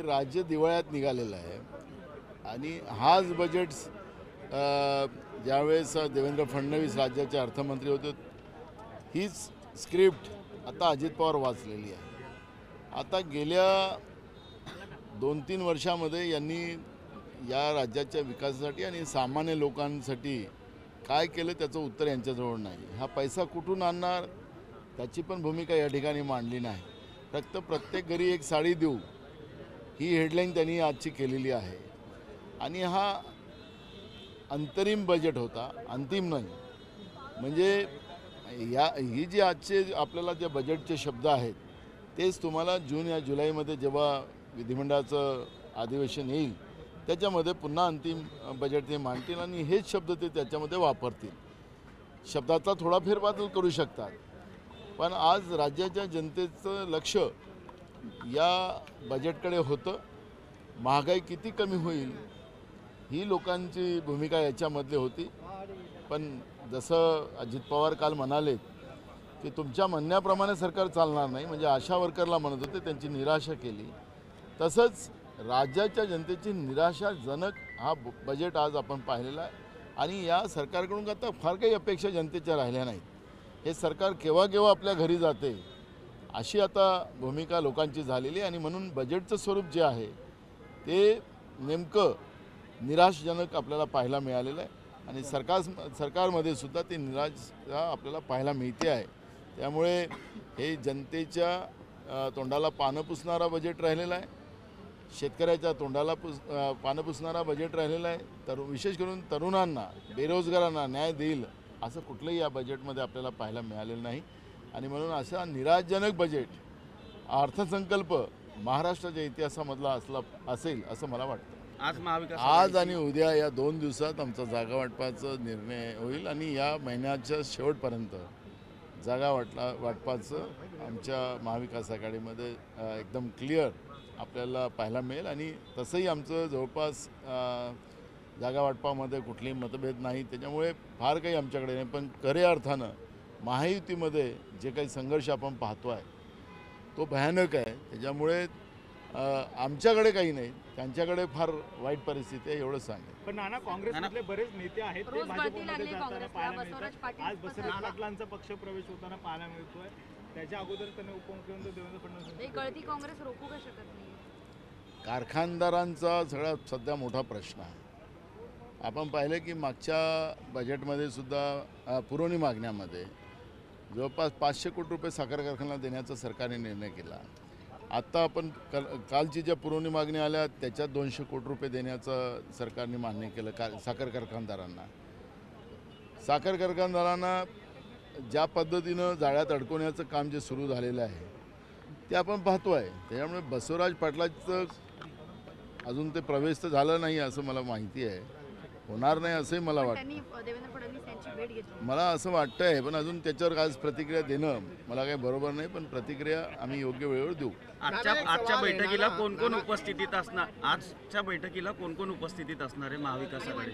राज्य दिवाळ्यात निघालेलं आहे आणि हाच बजेट्स ज्यावेळेस देवेंद्र फडणवीस राज्याचे अर्थमंत्री होते हीच स्क्रिप्ट आता अजित पवार वाचलेली आहे. आता गेल्या 2-3 वर्षामध्ये यांनी या राज्याच्या विकासासाठी आणि सामान्य लोकांसाठी काय केलं त्याचं उत्तर यांच्याजवळ नाही. हा पैसा कुठून आणणार त्याची पण भूमिका या ठिकाणी मांडली नाही. फक्त प्रत्येक घरी एक साडी देऊ ही हेडलाईन त्यांनी आजची केलेली आहे. आणि हा अंतरिम बजेट होता, अंतिम नाही. म्हणजे ही जी आजचे आपल्याला जे बजेटचे शब्द आहेत तेच तुम्हाला जून या जुलैमध्ये जेव्हा विधिमंडळाचं अधिवेशन येईल त्याच्यामध्ये पुन्हा अंतिम बजेट ते मांडतील आणि हेच शब्द ते त्याच्यामध्ये वापरतील. शब्दाचा थोडा फेरबदल करू शकतात, पण आज राज्याच्या जनतेचं लक्ष या बजेटकडे होतं. महागाई किती कमी होईल ही लोकांची भूमिका याच्यामधली होती. पण जसं अजित पवार काल म्हणाले की तुमच्या म्हणण्याप्रमाणे सरकार चालणार नाही, म्हणजे आशा वर्करला म्हणत होते, त्यांची निराशा केली. तसंच राज्याच्या जनतेची निराशाजनक हा बजेट आज आपण पाहिलेला आहे. आणि या सरकारकडून आता फार काही अपेक्षा जनतेच्या राहिल्या नाहीत. हे सरकार केव्हा केव्हा आपल्या घरी जाते अशी आता भूमिका लोकांची झालेली आहे. आणि म्हणून बजेटचं स्वरूप जे आहे ते नेमकं निराशाजनक आपल्याला पाहायला मिळालेलं आहे. आणि सरकारमध्ये सुद्धा ती निराशा आपल्याला पाहायला मिळते आहे. त्यामुळे हे जनतेच्या तोंडाला पानं पुसणारा बजेट राहिलेला आहे, शेतकऱ्याच्या तोंडाला पानं पुसणारा बजेट राहिलेला आहे. तर विशेष करून तरुणांना, बेरोजगारांना न्याय देईल असं कुठलंही या बजेटमध्ये आपल्याला पाहायला मिळालेलं नाही. आणि म्हणून असा निराशाजनक बजेट अर्थसंकल्प महाराष्ट्राच्या इतिहासामधला असेल असं मला वाटतं. आज आणि उद्या या 2 दिवसात आमचा जागा वाटपाचा निर्णय होईल आणि या महिन्याच्या शेवटपर्यंत जागा वाटपाचं आमच्या महाविकास आघाडीमध्ये एकदम क्लिअर आपल्याला पाहायला मिळेल. आणि तसंही आमचं जवळपास जागा वाटपामध्ये कुठलेही मतभेद नाही. त्याच्यामुळे फार काही आमच्याकडे नाही. पण खऱ्या अर्थानं महायुतीमध्ये जे काही संघर्ष आपण पाहतो आहे तो भयानक आहे. त्याच्यामुळे आमच्याकडे काही नाही, त्यांच्याकडे फार वाईट परिस्थिती आहे एवढंच सांगेल. पण नाना, काँग्रेसमधले बरेच नेते आहेत ते भाजपमध्ये जाताना पाहायला मिळतात. आज बसवराज पाटलांचा पक्ष प्रवेश होताना पाहायला मिळतोय. त्याच्या अगोदर त्यांनी उपमुख्यमंत्री देवेंद्र फडणवीस गळती काँग्रेस रोखू का शकत नाही? कारखानदारांचा सगळ्यात सध्या मोठा प्रश्न आहे. आपण पाहिलं की मागच्या बजेटमध्ये सुद्धा पुरवणी मागण्यामध्ये जवळपास 500 कोटी रुपये साखर कारखान्याला देण्याचा सरकारने निर्णय केला. आत्ता आपण कालची ज्या पुरवणी मागण्या आल्या त्याच्यात 200 कोटी रुपये देण्याचं सरकारने मान्य केलं साखर कारखानदारांना. साखर कारखानदारांना ज्या पद्धतीनं जाळ्यात अडकवण्याचं काम जे सुरू झालेलं आहे ते आपण पाहतो आहे. त्याच्यामुळे बसवराज पाटलाचं अजून ते प्रवेश तर झाला नाही असं मला माहिती आहे, होणार नाही असंही मला वाटतं. देवेंद्र फडणवीस यांची भेट घेतली मला असं वाटतं आहे, पण अजून त्याच्यावर आज प्रतिक्रिया देणं मला काही बरोबर नाही. पण प्रतिक्रिया आम्ही योग्य वेळेवर देऊ. आजच्या बैठकीला कोण कोण उपस्थितीत असणार? आजच्या बैठकीला कोण कोण उपस्थितीत असणार आहे महाविकास आघाडी?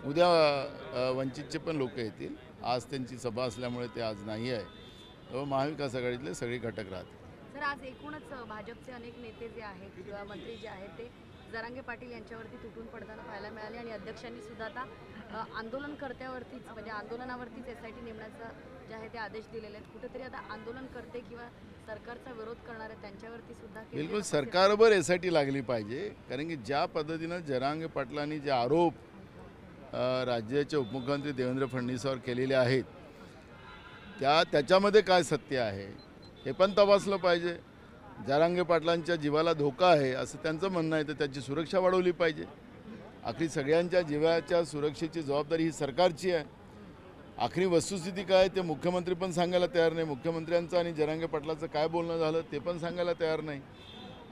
उद्या वंचितचे पण लोक येतील. आज त्यांची सभा असल्यामुळे ते आज नाही आहे. महाविकास आघाडीतले सगळे घटक राहतील. सर, आज एकूणच भाजपचे अनेक नेते जे आहेत किंवा मंत्री जे आहेत ते जरांगे पाटील यांच्यावरती तुटून पडताना पाहायला मिळाले. आणि अध्यक्षांनी सुद्धा आता आंदोलनकर्त्यावरतीच म्हणजे आंदोलनावरतीच SIT नेमण्याचा जे आहे ते आदेश दिलेले आहेत. कुठेतरी आता आंदोलनकर्ते किंवा सरकारचा विरोध करणारे त्यांच्यावरती सुद्धा बिलकुल सरकारवर SIT लागली पाहिजे. कारण की ज्या पद्धतीनं जरांगे पाटलांनी जे आरोप राज्याचे उपमुख्यमंत्री देवेंद्र फडणवीसांवर केलेले आहेत त्याच्यामध्ये काय सत्य आहे हे पण तपासलं पाहिजे. जरांगे पाटलांच्या जीवाला धोका आहे असं त्यांचं म्हणणं आहे, तर त्याची सुरक्षा वाढवली पाहिजे. आखरी सगळ्यांच्या जीवाच्या सुरक्षेची जबाबदारी ही सरकारची आहे. आखरी वस्तुस्थिती काय ते मुख्यमंत्री पण सांगायला तयार नाही. मुख्यमंत्र्यांचं आणि जरांगे पाटलाचं काय बोलणं झालं ते पण सांगायला तयार नाही.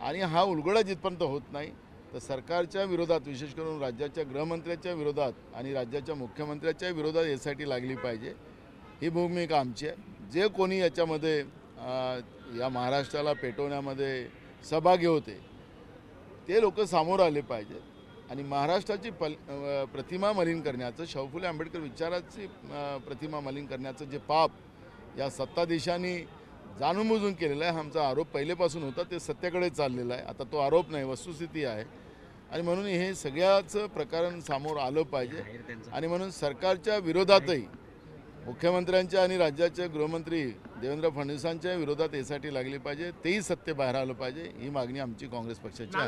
आणि हा उलगडा जिथपर्यंत होत नाही तर सरकारच्या विरोधात, विशेष करून राज्याच्या गृहमंत्र्याच्या विरोधात आणि राज्याच्या मुख्यमंत्र्याच्या विरोधात SIT लागली पाहिजे. ही भूमिका आमची आहे. जे कोणी याच्यामध्ये या महाराष्ट्राला पेटवण्यामध्ये सहभागी होते ते लोक सामोर आले पाहिजेत. आणि महाराष्ट्राची प्रतिमा मलिन करण्याचं, शाहू फुले आंबेडकर विचाराची प्रतिमा मलिन करण्याचं जे पाप या सत्ताधीशांनी जाणूनबुजून केलेला आहे. आमचा आरोप पहिलेपासून होता, ते सत्याकडे चाललेला आहे. आता तो आरोप नाही, वस्तुस्थिती आहे. आणि म्हणून हे सगळ्याच प्रकरण समोर आलं पाहिजे. आणि म्हणून सरकारच्या विरोधातही मुख्यमंत्र्यांच्या आणि राज्याचे गृहमंत्री देवेंद्र फडणवीसांच्या विरोधात यासाठी लागली पाहिजे. तेही सत्य बाहेर आलं पाहिजे. ही मागणी आमची काँग्रेस पक्षाची आहे.